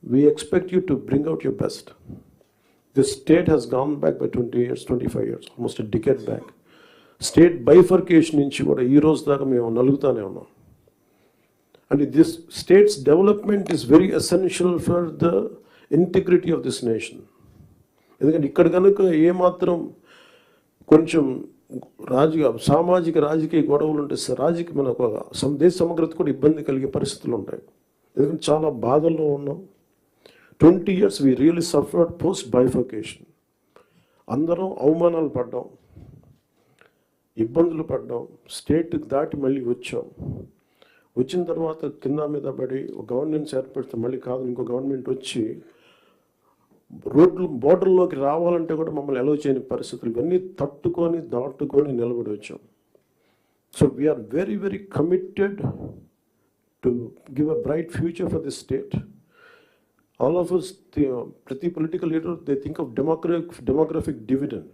We expect you to bring out your best. This state has gone back by 20 years, 25 years, almost a decade back. State bifurcation నుంచి కూడా ఈ రోజు దాకా మేము నలుగుతానే ఉన్నాం. And this state's development is very essential for the integrity of this nation. ఎందుకంటే ఇక్కడ కనుక ఏమాత్రం కొంచెం సామాజిక రాజకీయ గొడవలు ఉంటే రాజకీయ మనకు దేశ సమగ్రత కూడా ఇబ్బంది కలిగే పరిస్థితులు ఉంటాయి. ఎందుకంటే చాలా బాధల్లో ఉన్నాం. 20 years we really suffered post bifurcation. అందరం అవమానాలు పడ్డాం, ఇబ్బందులు పడ్డాం, స్టేట్ దాటి మళ్ళీ వచ్చాం. వచ్చిన తర్వాత కింద మీద పడి గవర్నెన్స్ ఏర్పడితే మళ్ళీ కాదు ఇంకో గవర్నమెంట్ వచ్చి బోర్డర్లోకి రావాలంటే కూడా మమ్మల్ని అలౌ చేయని పరిస్థితులు ఇవన్నీ తట్టుకొని దాటుకొని నిలబడి వచ్చాం. So we are very very committed to give a bright future for this state. All of us, ప్రతి political leader they think of demographic dividend.